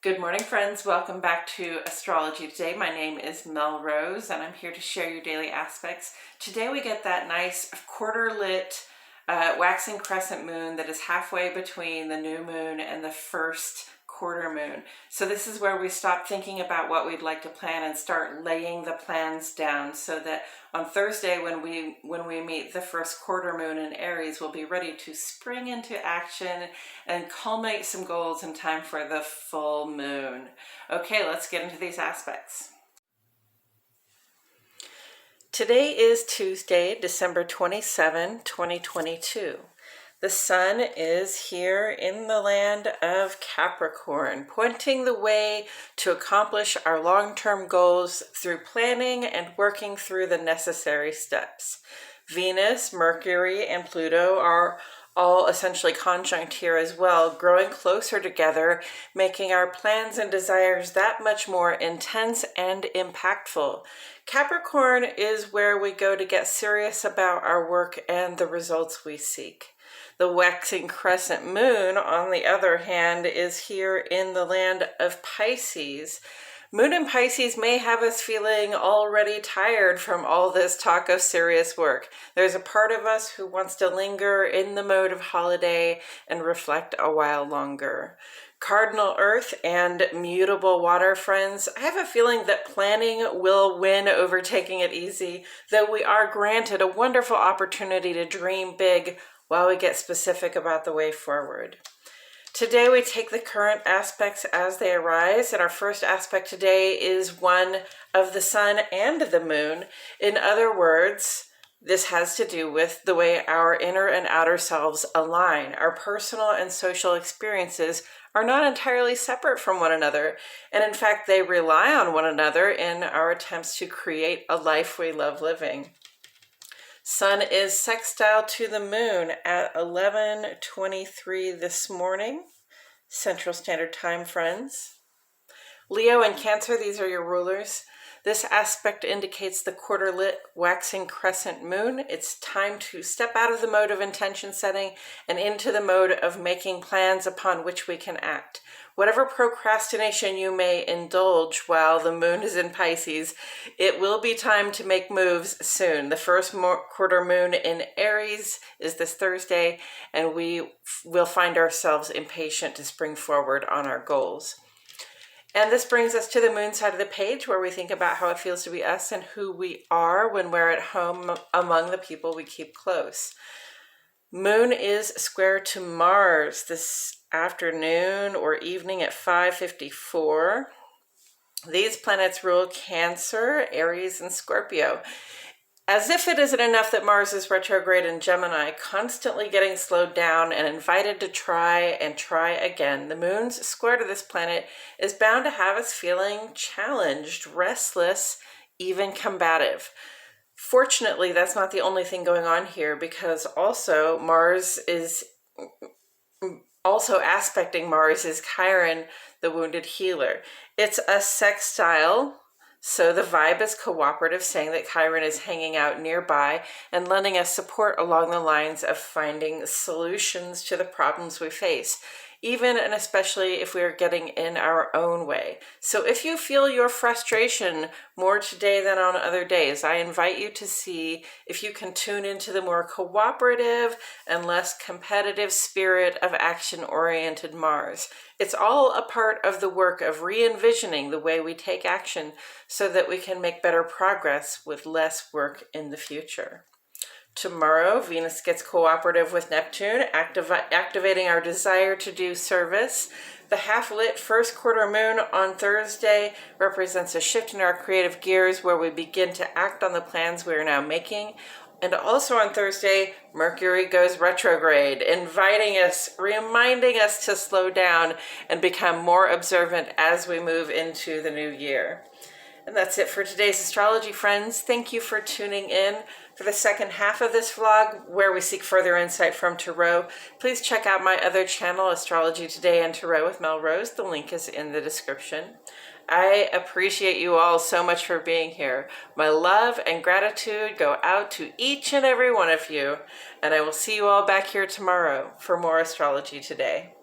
Good morning, friends. Welcome back to Astrology Today. My name is Mel Rose, and I'm here to share your daily aspects. Today we get that nice quarter lit waxing crescent moon that is halfway between the new moon and the first quarter moon. So this is where we stop thinking about what we'd like to plan and start laying the plans down, so that on Thursday when we meet the first quarter moon in Aries, we'll be ready to spring into action and culminate some goals in time for the full moon. Okay, let's get into these aspects. Today is Tuesday, December 27, 2022. The sun is here in the land of Capricorn, pointing the way to accomplish our long-term goals through planning and working through the necessary steps. Venus, Mercury, and Pluto are all essentially conjunct here as well, growing closer together, making our plans and desires that much more intense and impactful. Capricorn is where we go to get serious about our work and the results we seek. The waxing crescent moon, on the other hand, is here in the land of Pisces. Moon in Pisces may have us feeling already tired from all this talk of serious work. There's a part of us who wants to linger in the mode of holiday and reflect a while longer. Cardinal Earth and mutable water, friends, I have a feeling that planning will win over taking it easy, though we are granted a wonderful opportunity to dream big while we get specific about the way forward. Today we take the current aspects as they arise, and our first aspect today is one of the sun and the moon. In other words, this has to do with the way our inner and outer selves align. Our personal and social experiences are not entirely separate from one another, and in fact they rely on one another in our attempts to create a life we love living. Sun is sextile to the moon at 11:23 this morning, Central Standard Time, friends. Leo and Cancer, these are your rulers. This aspect indicates the quarter lit waxing crescent moon. It's time to step out of the mode of intention setting and into the mode of making plans upon which we can act. Whatever procrastination you may indulge while the moon is in Pisces, it will be time to make moves soon. The first quarter moon in Aries is this Thursday, and we will find ourselves impatient to spring forward on our goals. And this brings us to the moon side of the page, where we think about how it feels to be us and who we are when we're at home among the people we keep close. Moon is square to Mars this afternoon or evening at 5:54. These planets rule Cancer, Aries, and Scorpio. As if it isn't enough that Mars is retrograde in Gemini, constantly getting slowed down and invited to try and try again, the moon's square to this planet is bound to have us feeling challenged, restless, even combative. Fortunately, that's not the only thing going on here, because also aspecting Mars is Chiron, the wounded healer. It's a sextile, so the vibe is cooperative, saying that Chiron is hanging out nearby and lending us support along the lines of finding solutions to the problems we face, even and especially if we are getting in our own way. So if you feel your frustration more today than on other days, I invite you to see if you can tune into the more cooperative and less competitive spirit of action-oriented Mars. It's all a part of the work of re-envisioning the way we take action so that we can make better progress with less work in the future. Tomorrow, Venus gets cooperative with Neptune, activating our desire to do service. The half-lit first quarter moon on Thursday represents a shift in our creative gears, where we begin to act on the plans we are now making. And also on Thursday, Mercury goes retrograde, inviting us, reminding us to slow down and become more observant as we move into the new year. And that's it for today's astrology, friends. Thank you for tuning in for the second half of this vlog, where we seek further insight from Tarot. Please check out my other channel, Astrology Today and Tarot with Mel Rose. The link is in the description. I appreciate you all so much for being here. My love and gratitude go out to each and every one of you, and I will see you all back here tomorrow for more Astrology Today.